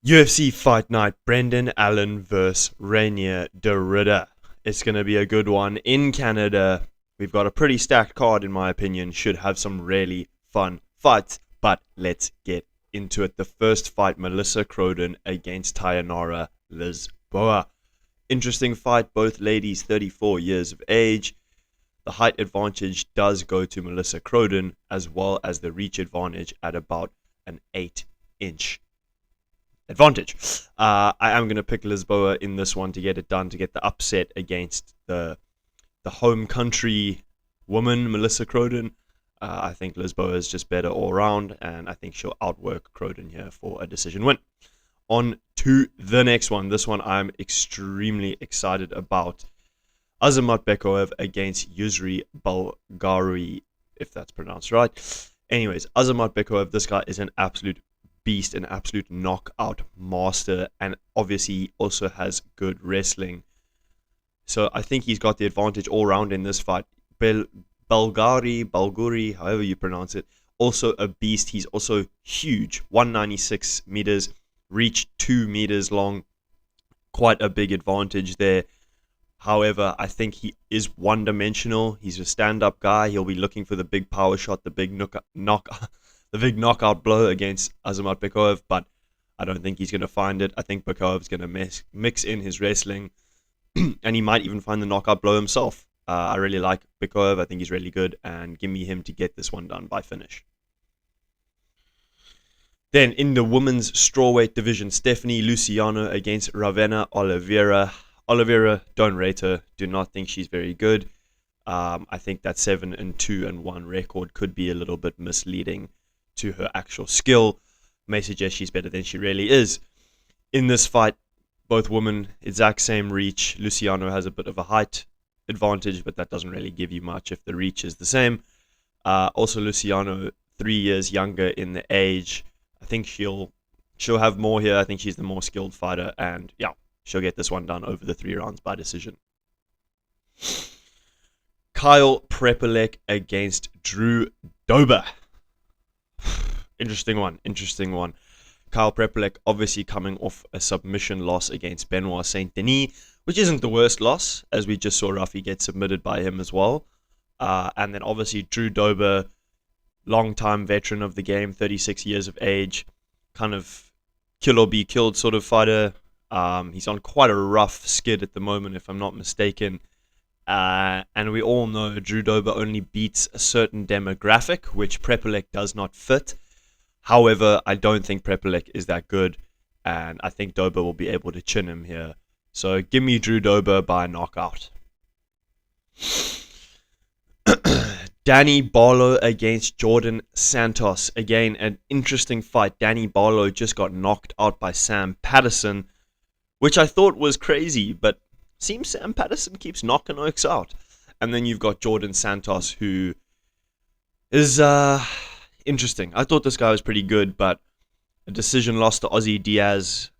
UFC Fight Night, Brendan Allen vs. Rainier Derrida. It's going to be a good one in Canada. We've got a pretty stacked card, in my opinion. Should have some really fun fights, but let's get into it. The first fight, Melissa Croden against Tayanara Lisboa. Interesting fight, both ladies 34 years of age. The height advantage does go to Melissa Croden, as well as the reach advantage at about an 8-inch advantage. I am going to pick Lisboa in this one to get it done, to get the upset against the home country woman, Melissa Croden. I think Lisboa is just better all around, and I think she'll outwork Croden here for a decision win. On to the next one. This one I'm extremely excited about. Azamat Bekoev against Yusri Bulgari, if that's pronounced right. Anyways, Azamat Bekoev, this guy is an absolute beast, an absolute knockout master, and obviously he also has good wrestling. So I think he's got the advantage all round in this fight. Bulgari, however you pronounce it, also a beast. He's also huge, 196 meters, reach 2 meters long. Quite a big advantage there. However, I think he is one-dimensional. He's a stand-up guy. He'll be looking for the big power shot, the big the big knockout blow against Azamat Bekoev, but I don't think he's going to find it. I think Bekoev's going to mix in his wrestling, and he might even find the knockout blow himself. I really like Bekoev. I think he's really good, and give me him to get this one done by finish. Then in the women's strawweight division, Stephanie Luciano against Ravena Oliveira. Oliveira, don't rate her. Do not think she's very good. I think that 7-2-1 record could be a little bit misleading to her actual skill. May suggest she's better than she really is. In this fight, both women, exact same reach. Luciano has a bit of a height advantage, but that doesn't really give you much if the reach is the same. Also, Luciano, 3 years younger in the age. I think she'll have more here. I think she's the more skilled fighter, and yeah, she'll get this one done over the 3 rounds by decision. Kyle Prepelec against Drew Dober. Interesting one. Kyle Prepelec obviously coming off a submission loss against Benoit Saint-Denis, which isn't the worst loss, as we just saw Rafi get submitted by him as well. And then obviously Drew Dober, long-time veteran of the game, 36 years of age, kind of kill or be killed sort of fighter. He's on quite a rough skid at the moment, if I'm not mistaken. And we all know Drew Dober only beats a certain demographic, which Prepelec does not fit. However, I don't think Prepelec is that good, and I think Dober will be able to chin him here. So give me Drew Dober by knockout. Danny Barlow against Jordan Santos. Again, an interesting fight. Danny Barlow just got knocked out by Sam Patterson, which I thought was crazy, but seems Sam Patterson keeps knocking oaks out. And then you've got Jordan Santos, who is interesting. I thought this guy was pretty good, but a decision loss to Ozzy Diaz.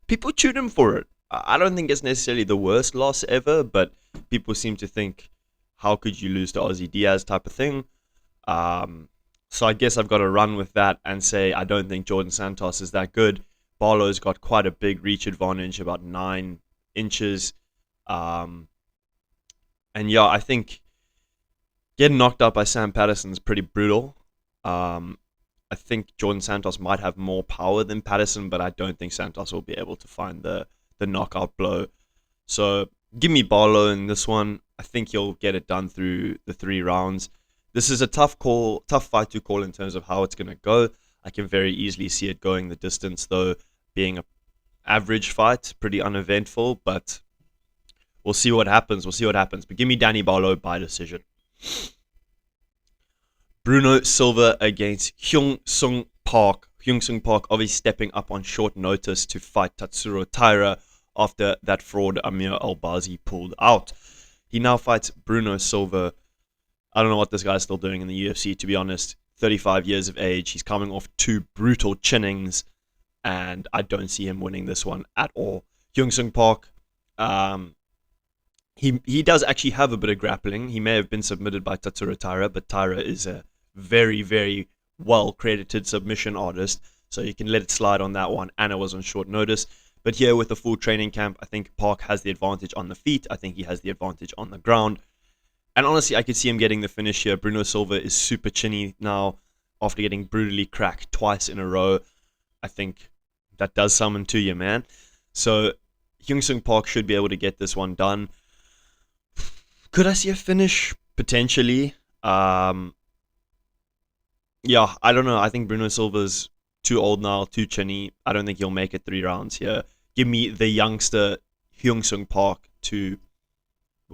People chewed him for it. I don't think it's necessarily the worst loss ever, but people seem to think, how could you lose to Ozzy Diaz type of thing? So I guess I've got to run with that and say I don't think Jordan Santos is that good. Barlow's got quite a big reach advantage, about 9 inches. And yeah, I think getting knocked out by Sam Patterson is pretty brutal. I think Jordan Santos might have more power than Patterson, but I don't think Santos will be able to find the knockout blow. So give me Barlow in this one. I think he'll get it done through the 3 rounds. This is a tough fight to call in terms of how it's going to go. I can very easily see it going the distance, though, being an average fight, pretty uneventful, but we'll see what happens. But give me Danny Barlow by decision. Bruno Silva against Hyung Sung Park. Hyung Sung Park obviously stepping up on short notice to fight Tatsuro Taira after that fraud Amir Albazi pulled out. He now fights Bruno Silva. I don't know what this guy's still doing in the UFC, to be honest. 35 years of age. He's coming off 2 brutal chinnings, and I don't see him winning this one at all. Hyung Sung Park, he does actually have a bit of grappling. He may have been submitted by Tatsuro Taira, but Taira is a very, very well-credited submission artist. So you can let it slide on that one, and it was on short notice. But here with the full training camp, I think Park has the advantage on the feet. I think he has the advantage on the ground. And honestly, I could see him getting the finish here. Bruno Silva is super chinny now after getting brutally cracked twice in a row. I think that does something to you, man. So Hyung-Sung Park should be able to get this one done. Could I see a finish? Potentially. Yeah, I don't know. I think Bruno Silva's too old now, too chinny. I don't think he'll make it 3 rounds here. Give me the youngster Hyung-Sung Park to...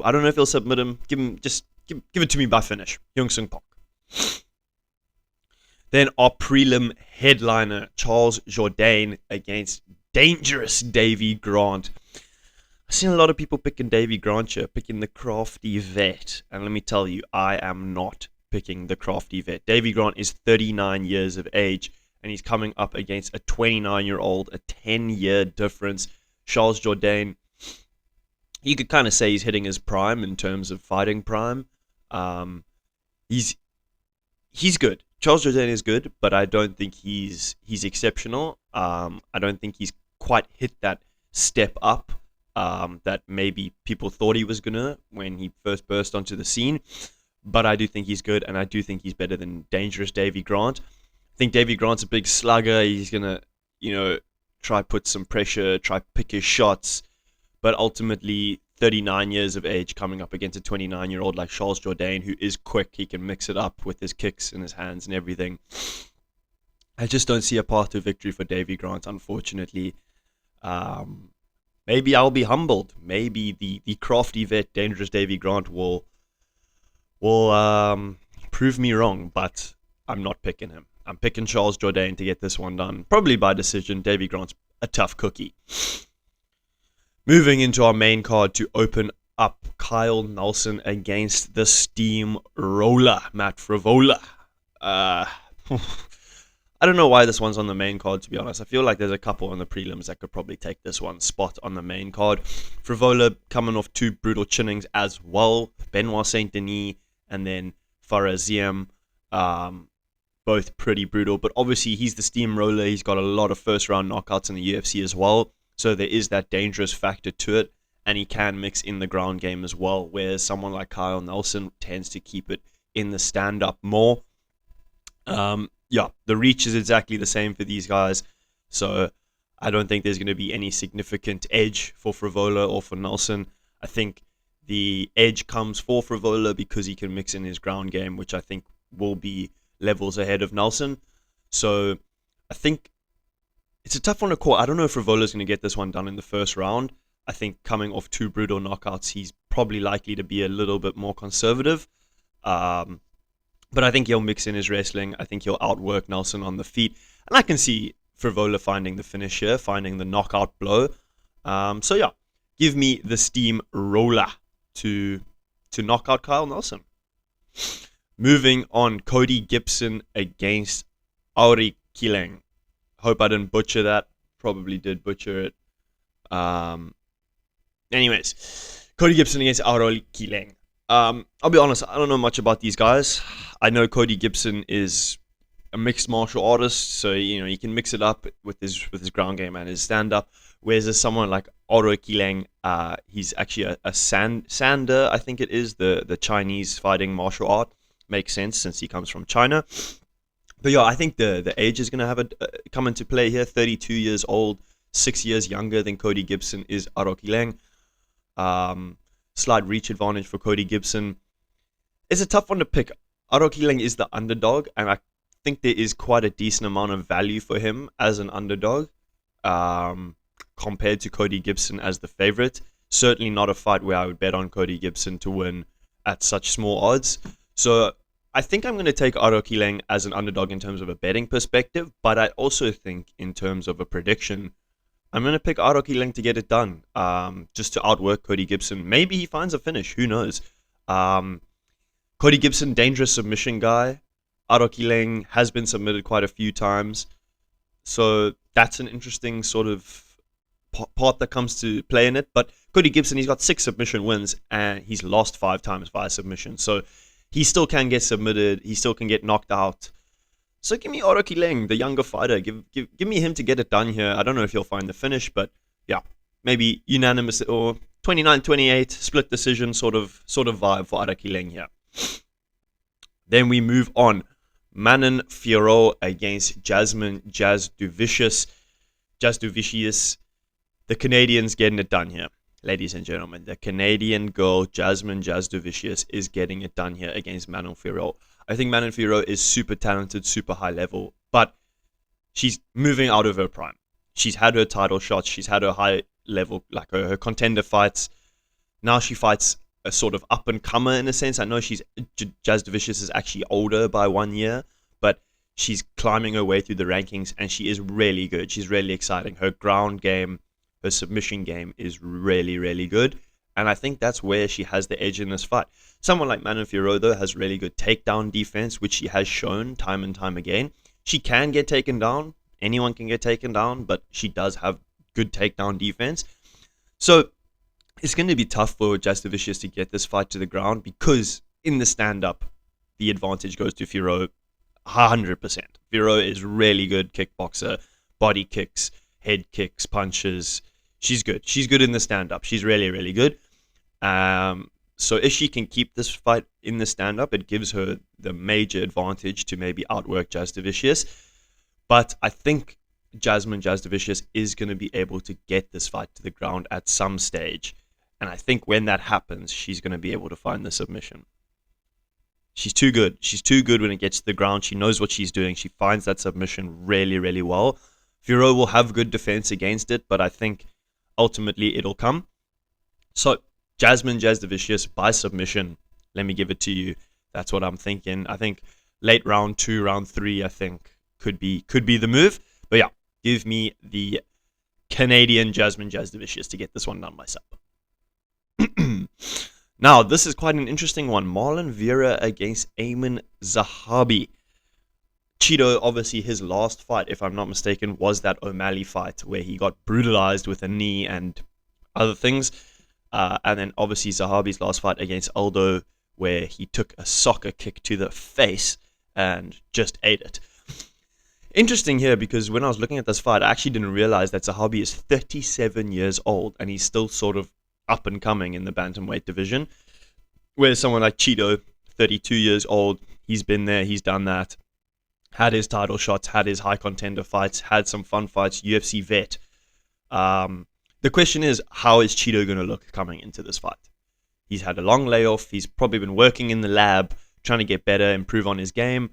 I don't know if he'll submit him. Give it to me by finish. Hyung-Sung Park. Then our prelim headliner, Charles Jourdain against dangerous Davy Grant. I've seen a lot of people picking Davy Grant here, picking the crafty vet. And let me tell you, I am not picking the crafty vet. Davy Grant is 39 years of age, and he's coming up against a 29-year-old, a 10-year difference. Charles Jourdain, you could kind of say he's hitting his prime in terms of fighting prime. He's good. Charles Jourdain is good, but I don't think he's exceptional. I don't think he's quite hit that step up that maybe people thought he was gonna when he first burst onto the scene. But I do think he's good, and I do think he's better than dangerous Davy Grant. I think Davy Grant's a big slugger. He's gonna, try put some pressure, try pick his shots, but ultimately 39 years of age coming up against a 29-year-old like Charles Jourdain, who is quick. He can mix it up with his kicks and his hands and everything. I just don't see a path to victory for Davy Grant, unfortunately. Maybe I'll be humbled. Maybe the crafty vet, dangerous Davy Grant will prove me wrong, but I'm not picking him. I'm picking Charles Jourdain to get this one done, probably by decision. Davy Grant's a tough cookie. Moving into our main card to open up, Kyle Nelson against the steamroller, Matt Frivola. I don't know why this one's on the main card, to be honest. I feel like there's a couple on the prelims that could probably take this one spot on the main card. Frivola coming off 2 brutal chinnings as well. Benoit Saint-Denis and then Faraziem. Both pretty brutal, but obviously he's the steamroller. He's got a lot of first-round knockouts in the UFC as well. So there is that dangerous factor to it, and he can mix in the ground game as well, whereas someone like Kyle Nelson tends to keep it in the stand-up more. The reach is exactly the same for these guys, so I don't think there's going to be any significant edge for Frivola or for Nelson. I think the edge comes for Frivola because he can mix in his ground game, which I think will be levels ahead of Nelson. So I think it's a tough one to call. I don't know if Frivola's going to get this one done in the first round. I think coming off 2 brutal knockouts, he's probably likely to be a little bit more conservative. But I think he'll mix in his wrestling. I think he'll outwork Nelson on the feet. And I can see Frivola finding the finish here, finding the knockout blow. Give me the steamroller to knock out Kyle Nelson. Moving on, Cody Gibson against Auri Kileng. Hope I didn't butcher that. Probably did butcher it. Anyways, Cody Gibson against Auri Kileng. I'll be honest, I don't know much about these guys. I know Cody Gibson is a mixed martial artist, so he can mix it up with his ground game and his stand-up. Whereas there's someone like Auri Kileng, he's actually a Sander, I think it is, the Chinese fighting martial art. Makes sense since he comes from China. But yeah, I think the age is going to have come into play here. 32 years old, 6 years younger than Cody Gibson is Auri Kileng. Slight reach advantage for Cody Gibson. It's a tough one to pick. Auri Kileng is the underdog, and I think there is quite a decent amount of value for him as an underdog compared to Cody Gibson as the favorite. Certainly not a fight where I would bet on Cody Gibson to win at such small odds. So I think I'm going to take Auri Kileng as an underdog in terms of a betting perspective, but I also think in terms of a prediction, I'm going to pick Auri Kileng to get it done, just to outwork Cody Gibson. Maybe he finds a finish, who knows. Cody Gibson, dangerous submission guy. Auri Kileng has been submitted quite a few times, so that's an interesting sort of part that comes to play in it. But Cody Gibson, he's got 6 submission wins, and he's lost 5 times via submission, so he still can get submitted. He still can get knocked out. So give me Oroki Leng, the younger fighter. Give me him to get it done here. I don't know if he'll find the finish, but yeah, maybe unanimous or 29-28 split decision sort of vibe for Oroki Leng here. Then we move on. Manon Fiorot against Jasmine Jasudavicius. The Canadians getting it done here. Ladies and gentlemen, the Canadian girl Jasmine Jasudavicius is getting it done here against Manon Fiorot. I think Manon Fiorot is super talented, super high level, but she's moving out of her prime. She's had her title shots, she's had her high level, like her contender fights. Now she fights a sort of up and comer in a sense. I know Jasudavicius is actually older by 1 year, but she's climbing her way through the rankings and she is really good. She's really exciting. Her ground game, her submission game is really, really good. And I think that's where she has the edge in this fight. Someone like Manon Fiorot, though, has really good takedown defense, which she has shown time and time again. She can get taken down. Anyone can get taken down, but she does have good takedown defense. So it's going to be tough for Jasudavicius to get this fight to the ground because in the stand-up, the advantage goes to Fiorot 100%. Fiorot is really good kickboxer, body kicks, head kicks, punches. She's good. She's good in the stand-up. She's really, really good. So if she can keep this fight in the stand-up, it gives her the major advantage to maybe outwork Jasudavicius. But I think Jasmine Jasudavicius is going to be able to get this fight to the ground at some stage. And I think when that happens, she's going to be able to find the submission. She's too good. She's too good when it gets to the ground. She knows what she's doing. She finds that submission really, really well. Fiorot will have good defense against it, but I think ultimately it'll come. So Jasmine Jasudavicius by submission. Let me give it to you. That's what I'm thinking. I think late round 2, round 3, I think could be the move. But yeah, give me the Canadian Jasmine Jasudavicius to get this one done myself. Now, this is quite an interesting one. Marlon Vera against Amin Zahabi. Cheeto, obviously, his last fight, if I'm not mistaken, was that O'Malley fight where he got brutalized with a knee and other things. And then, obviously, Zahabi's last fight against Aldo, where he took a soccer kick to the face and just ate it. Interesting here, because when I was looking at this fight, I actually didn't realize that Zahabi is 37 years old, and he's still sort of up and coming in the bantamweight division. Whereas someone like Cheeto, 32 years old, he's been there, he's done that. Had his title shots, had his high contender fights, had some fun fights, UFC vet. The question is, how is Cheeto going to look coming into this fight? He's had a long layoff. He's probably been working in the lab, trying to get better, improve on his game.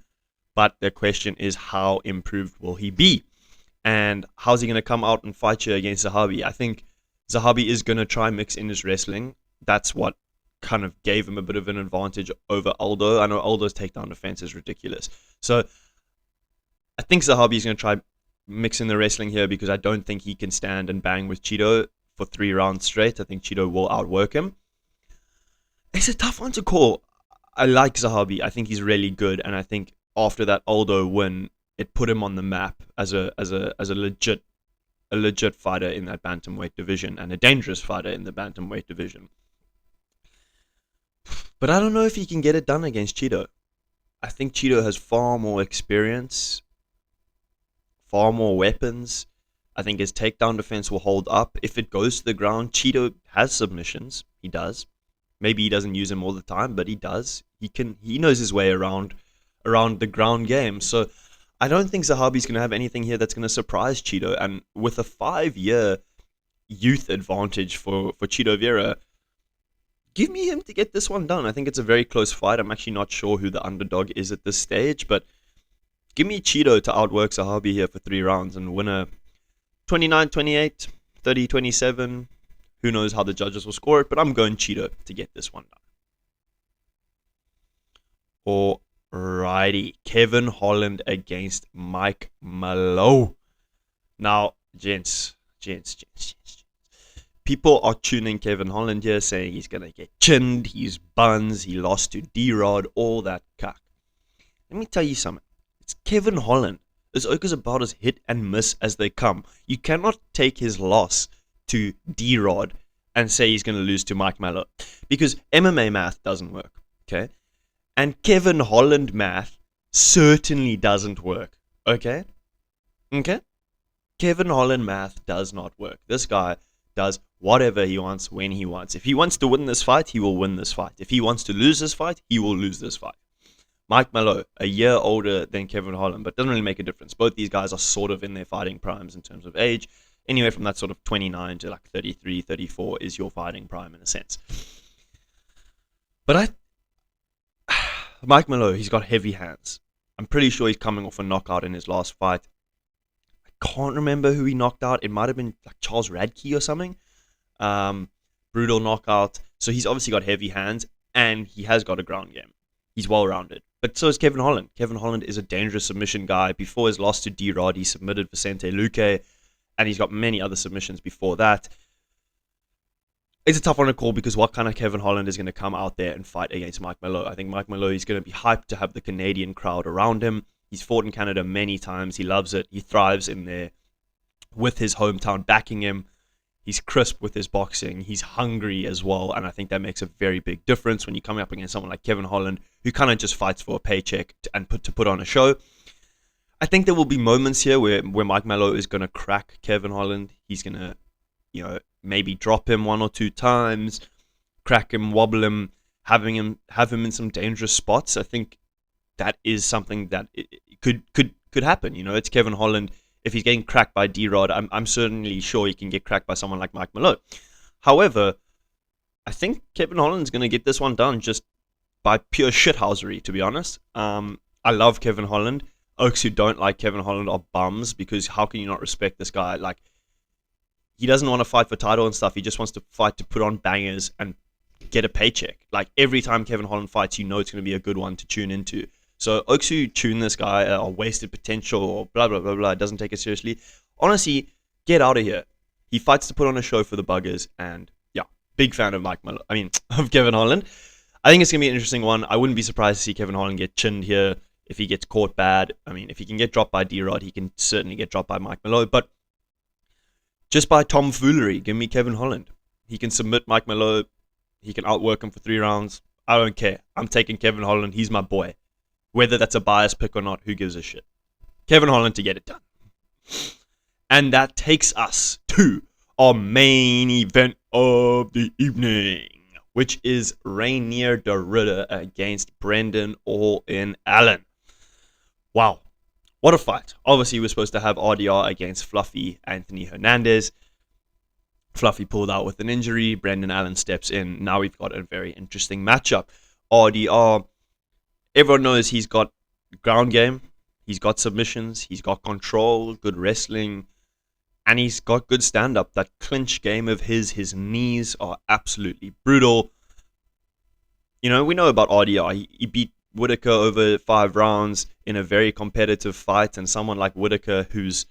But the question is, how improved will he be? And how's he going to come out and fight you against Zahabi? I think Zahabi is going to try and mix in his wrestling. That's what kind of gave him a bit of an advantage over Aldo. I know Aldo's takedown defense is ridiculous. So I think Zahabi is going to try mix in the wrestling here because I don't think he can stand and bang with Cheeto for 3 rounds straight. I think Cheeto will outwork him. It's a tough one to call. I like Zahabi. I think he's really good, and I think after that Aldo win, it put him on the map as a legit fighter in that bantamweight division and a dangerous fighter in the bantamweight division. But I don't know if he can get it done against Cheeto. I think Cheeto has far more experience, far more weapons. I think his takedown defense will hold up. If it goes to the ground, Cheeto has submissions. He does. Maybe he doesn't use them all the time, but he does. He knows his way around the ground game. So I don't think Zahabi's going to have anything here that's going to surprise Cheeto. And with a 5-year youth advantage for Cheeto Vera, give me him to get this one done. I think it's a very close fight. I'm actually not sure who the underdog is at this stage, but give me Cheeto to outwork Zahabi here for 3 rounds and win a 29-28, 30-27. Who knows how the judges will score it, but I'm going Cheeto to get this one done. Alrighty, Kevin Holland against Mike Malone. Now, gents. People are tuning Kevin Holland here, saying he's going to get chinned, he's buns, he lost to D-Rod, all that cuck. Let me tell you something. It's Kevin Holland. This oak is about as hit and miss as they come. You cannot take his loss to D-Rod and say he's going to lose to Mike Malone, because MMA math doesn't work, okay? And Kevin Holland math certainly doesn't work. Okay? Okay? Kevin Holland math does not work. This guy does whatever he wants when he wants. If he wants to win this fight, he will win this fight. If he wants to lose this fight, he will lose this fight. Mike Malloy, a year older than Kevin Holland, but doesn't really make a difference. Both these guys are sort of in their fighting primes in terms of age. Anywhere from that sort of 29 to like 33, 34 is your fighting prime in a sense. But Mike Malloy, he's got heavy hands. I'm pretty sure he's coming off a knockout in his last fight. I can't remember who he knocked out. It might have been like Charles Radke or something. Brutal knockout. So he's obviously got heavy hands, and he has got a ground game. He's well-rounded. But so is Kevin Holland. Kevin Holland is a dangerous submission guy. Before his loss to D-Rod, he submitted Vicente Luque, and he's got many other submissions before that. It's a tough one to call because what kind of Kevin Holland is going to come out there and fight against Mike Malloy? I think Mike Malloy is going to be hyped to have the Canadian crowd around him. He's fought in Canada many times. He loves it. He thrives in there with his hometown backing him. He's crisp with his boxing. He's hungry as well. And I think that makes a very big difference when you're coming up against someone like Kevin Holland, who kind of just fights for a paycheck and to put on a show. I think there will be moments here where Mike Malloy is going to crack Kevin Holland. He's going to, maybe drop him one or two times, crack him, wobble him, have him in some dangerous spots. I think that is something that it could happen. It's Kevin Holland. If he's getting cracked by D-Rod, I'm certainly sure he can get cracked by someone like Mike Malloy. However, I think Kevin Holland's going to get this one done just by pure shithousery, to be honest. I love Kevin Holland. Oaks who don't like Kevin Holland are bums, because how can you not respect this guy? Like, he doesn't want to fight for title and stuff. He just wants to fight to put on bangers and get a paycheck. Like, every time Kevin Holland fights, it's going to be a good one to tune into. So Oaks who tune this guy are wasted potential or blah, blah, blah, blah, doesn't take it seriously. Honestly, get out of here. He fights to put on a show for the buggers, and yeah, big fan of of Kevin Holland. I think it's going to be an interesting one. I wouldn't be surprised to see Kevin Holland get chinned here if he gets caught bad. If he can get dropped by D-Rod, he can certainly get dropped by Mike Malloy. But just by tomfoolery, give me Kevin Holland. He can submit Mike Malloy. He can outwork him for 3 rounds. I don't care. I'm taking Kevin Holland. He's my boy. Whether that's a biased pick or not, who gives a shit? Kevin Holland to get it done. And that takes us to our main event of the evening, which is Rainier Derrida against Brendan All-In Allen. Wow. What a fight. Obviously, we're supposed to have RDR against Fluffy Anthony Hernandez. Fluffy pulled out with an injury. Brendan Allen steps in. Now we've got a very interesting matchup. RDR, everyone knows he's got ground game. He's got submissions. He's got control, good wrestling. And he's got good stand-up. That clinch game of his knees are absolutely brutal. We know about RDR. He beat Whittaker over 5 rounds in a very competitive fight, and someone like Whittaker who's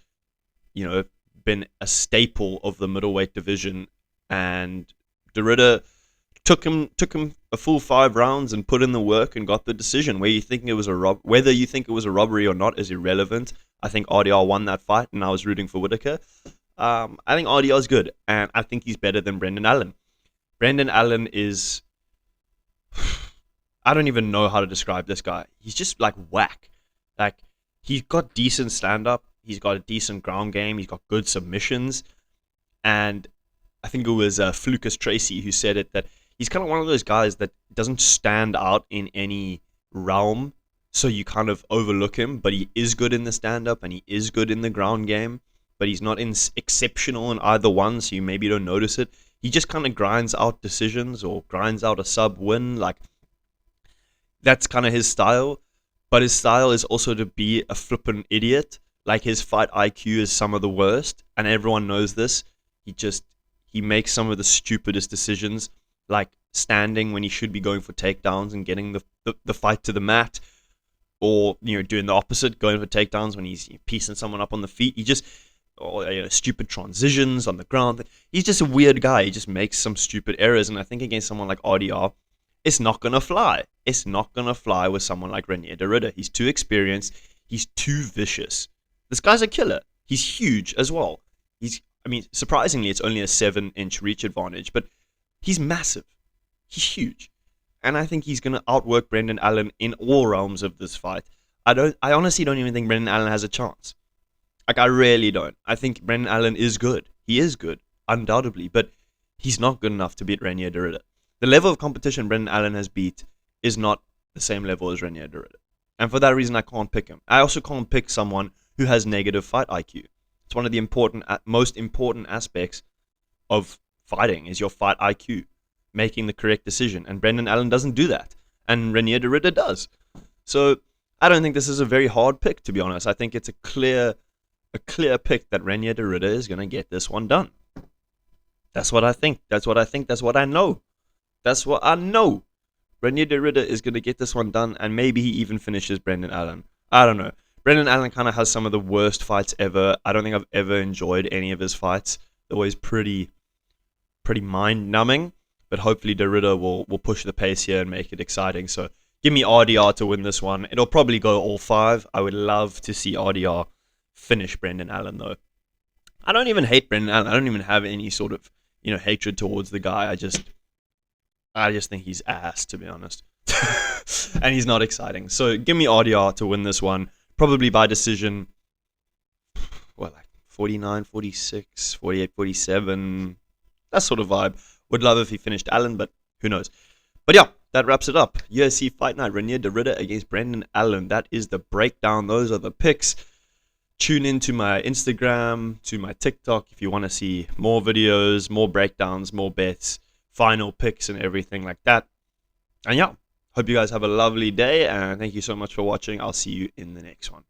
been a staple of the middleweight division, and Derrida took him a full 5 rounds and put in the work and got the decision. Whether you think it was a robbery or not is irrelevant. I think RDR won that fight, and I was rooting for Whittaker. I think RDR is good, and I think he's better than Brendan Allen. Brendan Allen is, I don't even know how to describe this guy. He's just like whack. Like, he's got decent stand-up. He's got a decent ground game. He's got good submissions. And I think it was Flucus Tracy who said it, that he's kind of one of those guys that doesn't stand out in any realm, so you kind of overlook him, but he is good in the stand-up and he is good in the ground game, but he's not exceptional in either one, so you maybe don't notice it. He just kind of grinds out decisions or grinds out a sub-win. Like, that's kind of his style, but his style is also to be a flippin' idiot. Like, his fight IQ is some of the worst, and everyone knows this. He makes some of the stupidest decisions, like standing when he should be going for takedowns and getting the fight to the mat, or doing the opposite, going for takedowns when he's piecing someone up on the feet. Stupid transitions on the ground. He's just a weird guy. He just makes some stupid errors, and I think against someone like RDR, it's not gonna fly. It's not gonna fly with someone like Rainier Derrida. He's too experienced. He's too vicious. This guy's a killer. He's huge as well. Surprisingly, it's only a 7-inch reach advantage, but he's massive. He's huge. And I think he's going to outwork Brendan Allen in all realms of this fight. I honestly don't even think Brendan Allen has a chance. Like, I really don't. I think Brendan Allen is good. He is good, undoubtedly, but he's not good enough to beat Renier Derrida. The level of competition Brendan Allen has beat is not the same level as Renier Derrida. And for that reason, I can't pick him. I also can't pick someone who has negative fight IQ. It's one of the most important aspects of fighting is your fight IQ, making the correct decision. And Brendan Allen doesn't do that, and Renier Derrida does. So I don't think this is a very hard pick, to be honest. I think it's a clear pick that Renier Derrida is going to get this one done. That's what I think. That's what I think. That's what I know. That's what I know. Renier Derrida is going to get this one done, and maybe he even finishes Brendan Allen. I don't know. Brendan Allen kind of has some of the worst fights ever. I don't think I've ever enjoyed any of his fights. They're always pretty mind-numbing, but hopefully Derrida will push the pace here and make it exciting. So give me RDR to win this one. It'll probably go all 5. I would love to see RDR finish Brendan Allen, though. I don't even hate Brendan Allen. I don't even have any sort of, hatred towards the guy. I just think he's ass, to be honest. And he's not exciting. So give me RDR to win this one. Probably by decision. Well, like 49, 46, 48, 47. That sort of vibe. Would love if he finished Allen, but who knows. But yeah, that wraps it up. UFC Fight Night, Renier Derrida against Brendan Allen. That is the breakdown. Those are the picks. Tune in to my Instagram, to my TikTok if you want to see more videos, more breakdowns, more bets, final picks and everything like that. And yeah, hope you guys have a lovely day, and thank you so much for watching. I'll see you in the next one.